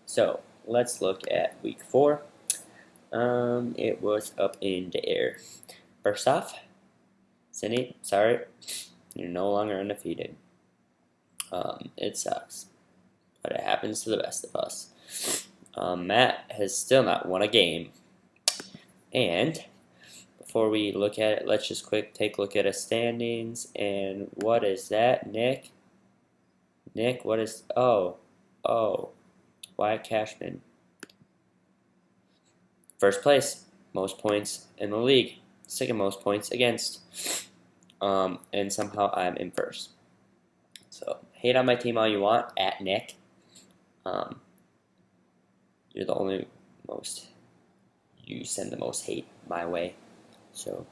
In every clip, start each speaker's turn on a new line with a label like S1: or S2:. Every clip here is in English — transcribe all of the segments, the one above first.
S1: So let's look at week 4. It was up in the air. First off, Cindy, sorry, you're no longer undefeated. It sucks, but it happens to the best of us. Matt has still not won a game. And before we look at it, let's just take a look at his standings. And what is that, Nick? Nick, what is... Oh, Wyatt Cashman. First place, most points in the league. Second most points against. And somehow I'm in first. So, hate on my team all you want, at Nick. You're the only most... You send the most hate my way. So,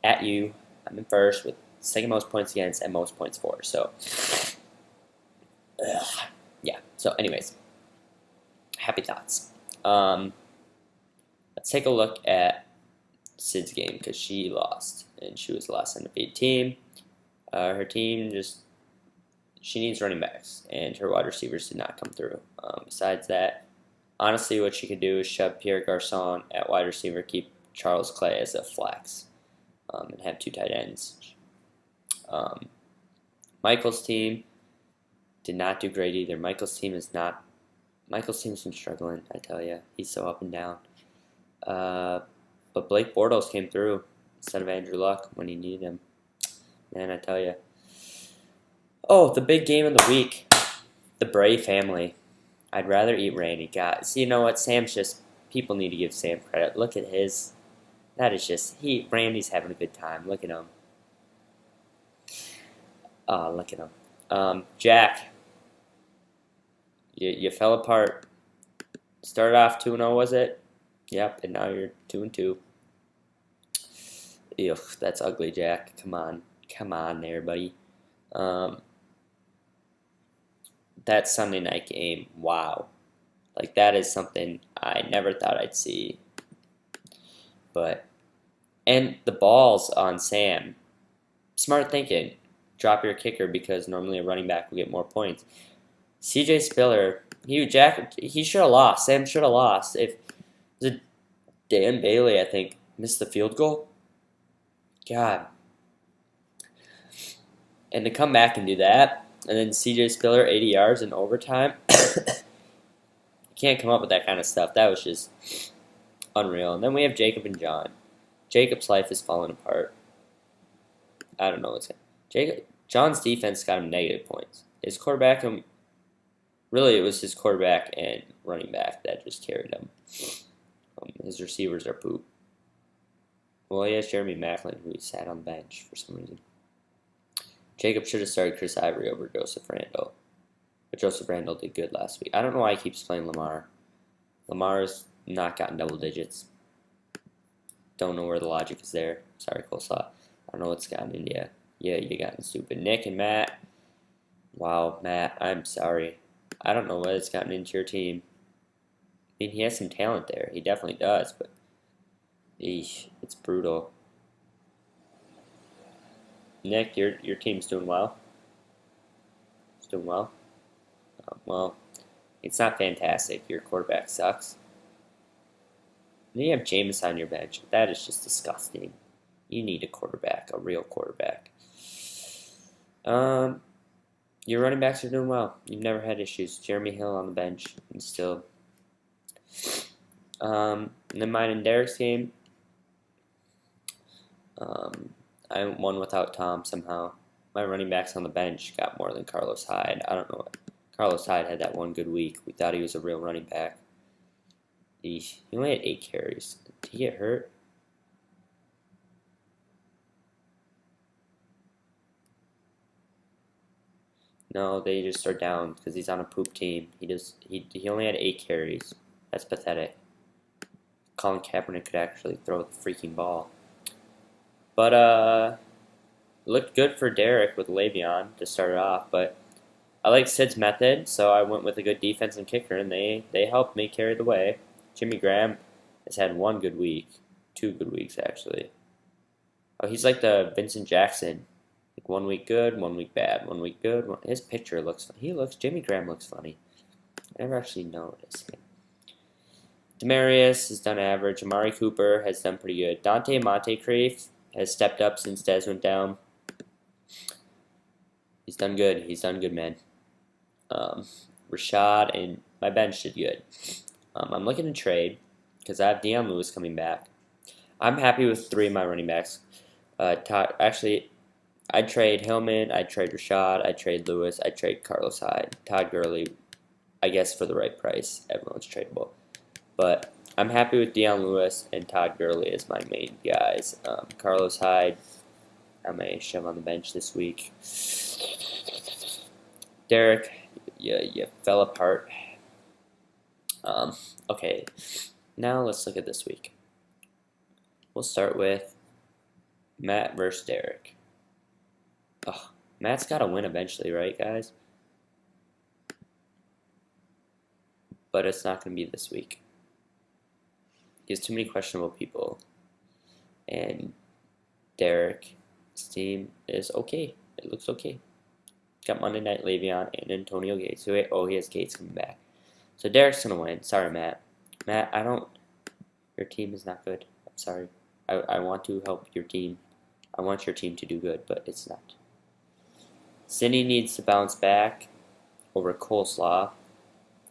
S1: at you, I'm in first with second most points against and most points for. So, yeah. So, anyways, happy thoughts. Let's take a look at Sid's game because she lost and she was the last undefeated team. Her team she needs running backs and her wide receivers did not come through. Besides that, honestly, what she could do is shove Pierre Garçon at wide receiver, keep Charles Clay as a flex, and have 2 tight ends. Michael's team did not do great either. Michael's team's been struggling, I tell you. He's so up and down. But Blake Bortles came through instead of Andrew Luck when he needed him. Man, I tell you. Oh, the big game of the week. The Bray family. I'd rather eat Randy. God, so you know what? People need to give Sam credit. Look at his. That is just, Randy's having a good time. Look at him. Look at him. Jack. You fell apart. Started off 2-0, was it? Yep, and now you're 2-2. Ew, that's ugly, Jack. Come on there, buddy. That Sunday night game, wow. Like, that is something I never thought I'd see. And the balls on Sam. Smart thinking. Drop your kicker because normally a running back will get more points. CJ Spiller, he should have lost. Sam should have lost. If Dan Bailey, I think, missed the field goal. God. And to come back and do that, and then CJ Spiller 80 yards in overtime, you can't come up with that kind of stuff. That was just unreal. And then we have Jacob and John. Jacob's life is falling apart. I don't know what's going. John's defense got him negative points. His quarterback, really it was his quarterback and running back that just carried him. His receivers are poop. Well, he has Jeremy Maclin, who he sat on the bench for some reason. Jacob should have started Chris Ivory over Joseph Randall. But Joseph Randall did good last week. I don't know why he keeps playing Lamar. Lamar's not gotten double digits. Don't know where the logic is there. Sorry, Coleslaw. I don't know what's gotten into you. Yeah, you gotten stupid. Nick and Matt. Wow, Matt, I'm sorry. I don't know what it's gotten into your team. I mean, he has some talent there. He definitely does, but eesh, it's brutal. Nick, your team's doing well. It's doing well. Well, it's not fantastic. Your quarterback sucks. And you have Jameis on your bench. That is just disgusting. You need a quarterback, a real quarterback. Your running backs are doing well. You've never had issues. Jeremy Hill on the bench, and still. And then mine and Derek's game. I won without Tom somehow. My running backs on the bench got more than Carlos Hyde. I don't know what. Carlos Hyde had that one good week. We thought he was a real running back. He only had 8 carries. Did he get hurt? No, they just are down because he's on a poop team. He only had 8 carries. That's pathetic. Colin Kaepernick could actually throw the freaking ball. But looked good for Derek with Le'Veon to start it off. But I like Sid's method, so I went with a good defense and kicker, and they helped me carry the way. Jimmy Graham has had 1 good week. 2 good weeks, actually. Oh, he's like the Vincent Jackson. Like 1 week good, 1 week bad, 1 week good. His picture looks funny. Jimmy Graham looks funny. I never actually noticed him. Demarius has done average. Amari Cooper has done pretty good. Dante Montecrief has stepped up since Dez went down. He's done good. He's done good, man. Rashad and my bench did good. I'm looking to trade because I have Deion Lewis coming back. I'm happy with 3 of my running backs. Actually, I'd trade Hillman, I'd trade Rashad, I'd trade Lewis, I'd trade Carlos Hyde. Todd Gurley, I guess for the right price, everyone's tradable. But I'm happy with Deion Lewis and Todd Gurley as my main guys. Carlos Hyde, I may shove on the bench this week. Derek, you fell apart. Okay, now let's look at this week. We'll start with Matt versus Derek. Oh, Matt's got to win eventually, right, guys? But it's not going to be this week. He has too many questionable people. And Derek's team is okay. It looks okay. Got Monday Night Le'Veon and Antonio Gates. Oh, he has Gates coming back. So Derek's going to win. Sorry, Matt. Matt, your team is not good. I'm sorry. I want to help your team. I want your team to do good, but it's not. Cindy needs to bounce back over Coleslaw.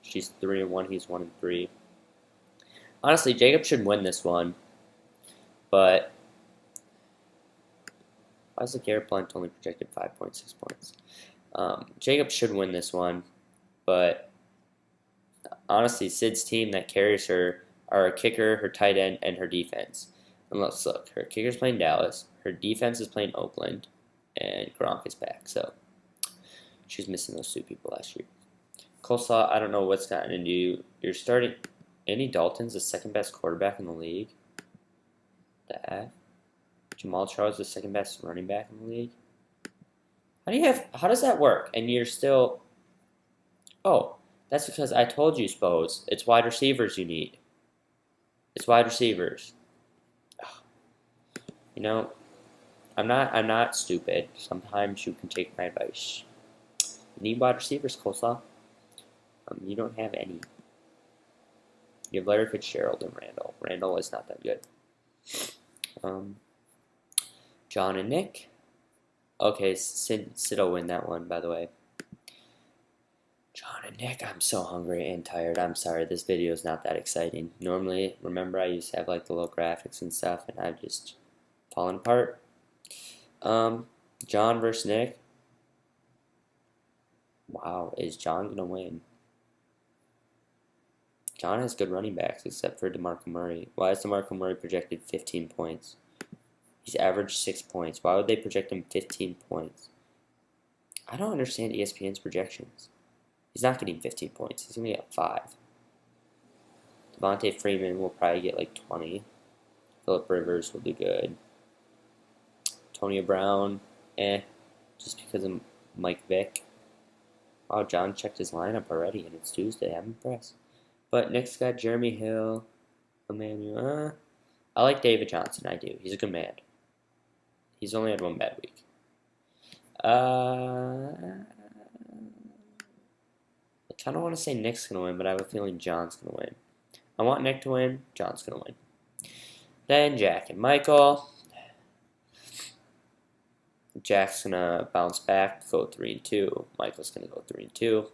S1: She's 3-1. He's 1-3. Honestly, Jacob should win this one, but why is the Garrett Blunt only projected 5.6 points? Jacob should win this one, but honestly, Sid's team that carries her are her kicker, her tight end, and her defense. And let's look. Her kicker's playing Dallas. Her defense is playing Oakland. And Gronk is back. So she's missing those 2 people last year. Coleslaw, I don't know what's gotten into you. You're starting Andy Dalton's the second best quarterback in the league. That. Jamal Charles the second best running back in the league. How does that work? And you're still that's because I told you, Spose. It's wide receivers you need. It's wide receivers. You know, I'm not stupid. Sometimes you can take my advice. You need wide receivers, Coleslaw. You don't have any. You have Larry Fitzgerald and Randall. Randall is not that good. John and Nick. Okay, Sid will win that one, by the way. John and Nick, I'm so hungry and tired. I'm sorry, this video is not that exciting. Normally, remember I used to have like the little graphics and stuff, and I've just fallen apart. John versus Nick. Wow, is John gonna win? John has good running backs except for DeMarco Murray. Why is DeMarco Murray projected 15 points? He's averaged 6 points. Why would they project him 15 points? I don't understand ESPN's projections. He's not getting 15 points. He's going to get 5. Devontae Freeman will probably get like 20. Phillip Rivers will do good. Antonio Brown, just because of Mike Vick. Wow, John checked his lineup already, and it's Tuesday. I'm impressed. But Nick's got Jeremy Hill, Emmanuel. I like David Johnson. I do. He's a good man. He's only had 1 bad week. I kind of want to say Nick's going to win, but I have a feeling John's going to win. I want Nick to win. John's going to win. Then Jack and Michael. Jack's going to bounce back, go 3-2. Michael's going to go 3-2.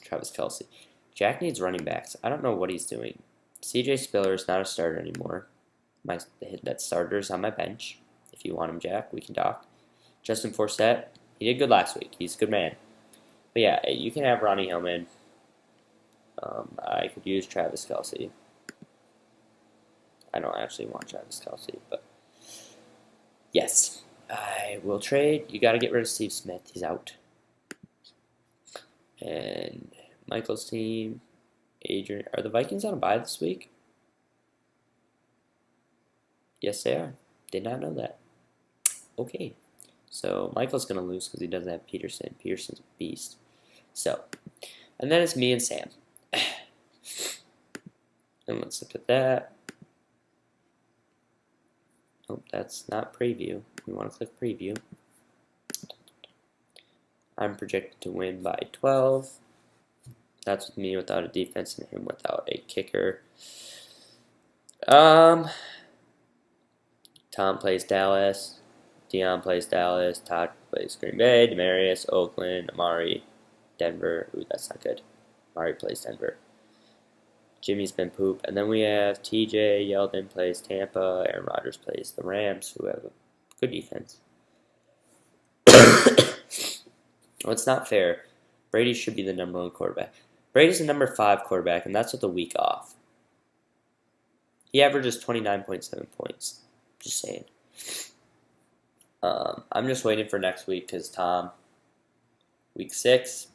S1: Travis Kelce. Jack needs running backs. I don't know what he's doing. CJ Spiller is not a starter anymore. That starter's on my bench. If you want him, Jack, we can talk. Justin Forsett, he did good last week. He's a good man. But yeah, you can have Ronnie Hillman. I could use Travis Kelce. I don't actually want Travis Kelce, but yes, I will trade. You got to get rid of Steve Smith. He's out. And Michael's team, Adrian. Are the Vikings on a bye this week? Yes, they are. Did not know that. Okay. So Michael's going to lose because he doesn't have Peterson. Peterson's a beast. So, and then it's me and Sam. And let's look at that. Oh, that's not preview. We want to click preview. I'm projected to win by 12. That's with me without a defense and him without a kicker. Tom plays Dallas. Dion plays Dallas. Todd plays Green Bay. Demarius, Oakland. Amari, Denver. Ooh, that's not good. Amari plays Denver. Jimmy's been poop. And then we have TJ. Yeldon plays Tampa. Aaron Rodgers plays the Rams, who have a good defense. Well, it's not fair. Brady should be the #1 quarterback. Brady's the #5 quarterback, and that's with a week off. He averages 29.7 points. Just saying. I'm just waiting for next week because Tom, week 6,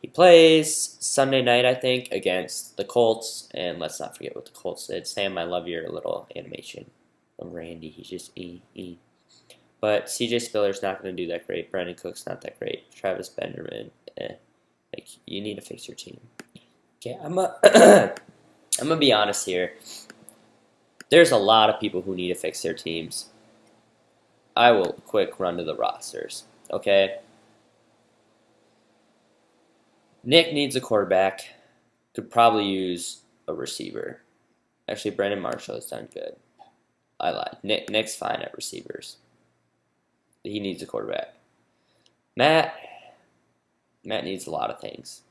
S1: he plays Sunday night, I think, against the Colts. And let's not forget what the Colts did. Sam, I love your little animation of Randy. He's just But CJ Spiller's not going to do that great. Brandon Cook's not that great. Travis Benjamin, like, you need to fix your team. Okay, I'm gonna be honest here. There's a lot of people who need to fix their teams. I will quick run to the rosters. Okay. Nick needs a quarterback. Could probably use a receiver. Actually, Brandon Marshall has done good. I lied. Nick's fine at receivers. He needs a quarterback. Matt needs a lot of things.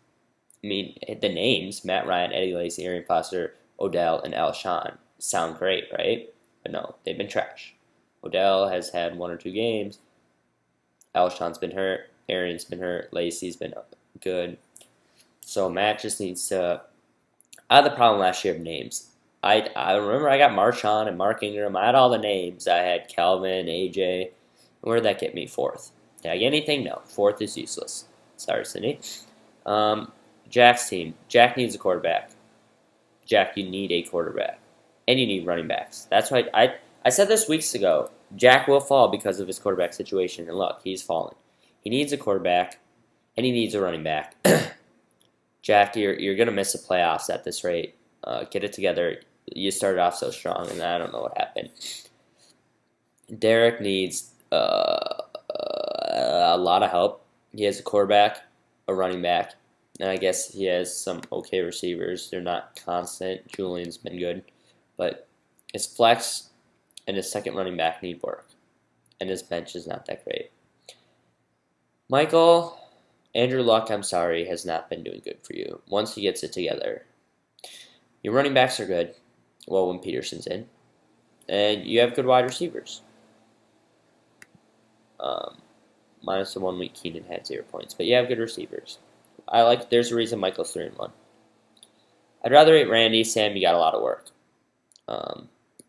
S1: I mean, the names, Matt Ryan, Eddie Lacy, Arian Foster, Odell, and Alshon sound great, right? But no, they've been trash. Odell has had 1 or 2 games. Alshon's been hurt. Arian's been hurt. Lacy's been good. So Matt just needs to... I had the problem last year of names. I remember I got Marshawn and Mark Ingram. I had all the names. I had Calvin, AJ. Where did that get me? 4th. Did I get anything? No. 4th is useless. Sorry, Sydney. Jack's team. Jack needs a quarterback. Jack, you need a quarterback. And you need running backs. That's why I said this weeks ago. Jack will fall because of his quarterback situation. And look, he's fallen. He needs a quarterback. And he needs a running back. Jack, you're going to miss the playoffs at this rate. Get it together. You started off so strong, and I don't know what happened. Derek needs a lot of help. He has a quarterback, a running back, and I guess he has some okay receivers. They're not constant. Julian's been good. But his flex and his second running back need work. And his bench is not that great. Andrew Luck, I'm sorry, has not been doing good for you. Once he gets it together. Your running backs are good. Well, when Peterson's in. And you have good wide receivers. Minus the 1 week Keenan had 0 points. But you have good receivers. There's a reason Michael's 3-1. I'd rather eat Randy. Sam, you got a lot of work.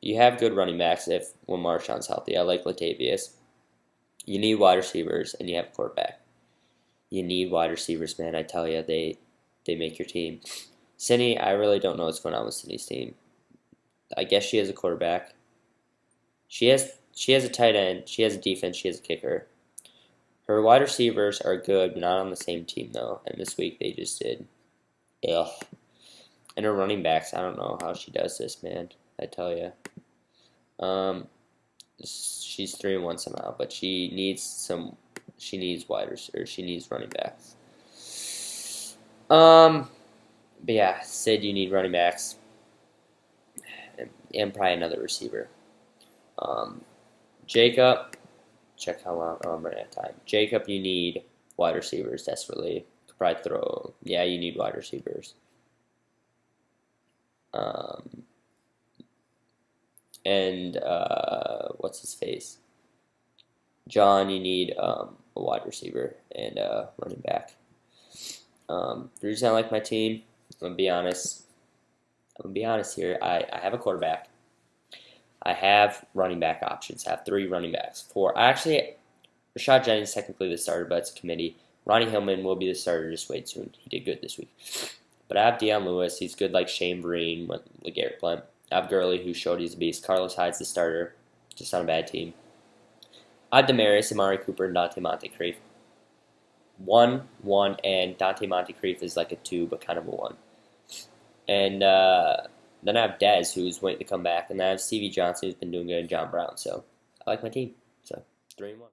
S1: You have good running backs when Marshawn's healthy. I like Latavius. You need wide receivers, and you have a quarterback. You need wide receivers, man. I tell you, they make your team. Cindy, I really don't know what's going on with Cindy's team. I guess she has a quarterback. She has a tight end. She has a defense. She has a kicker. Her wide receivers are good, but not on the same team, though. And this week they just did. Ugh. And her running backs, I don't know how she does this, man. I tell you. She's 3-1 somehow, but she needs running backs. But yeah, Sid, you need running backs. And probably another receiver. Jacob, check how long. Oh, I'm running out of time. Jacob, you need wide receivers desperately. Could probably throw. Yeah, you need wide receivers. What's his face? John, you need a wide receiver and a running back. The reason I like my team, I'm gonna be honest here. I have a quarterback. I have running back options. I have 3 running backs. Rashad Jennings technically the starter, but it's a committee. Ronnie Hillman will be the starter. Just wait soon. He did good this week. But I have Deion Lewis. He's good like Shane Vereen with LeGarrette Blount. I have Gurley, who showed he's a beast. Carlos Hyde's the starter. Just on a bad team. I have Demarius, Amari Cooper, and Dante Montecrief. 1, and Dante Montecrief is like a 2, but kind of a 1. And then I have Dez, who's waiting to come back. And I have Stevie Johnson, who's been doing good, and John Brown. So I like my team. So 3-1.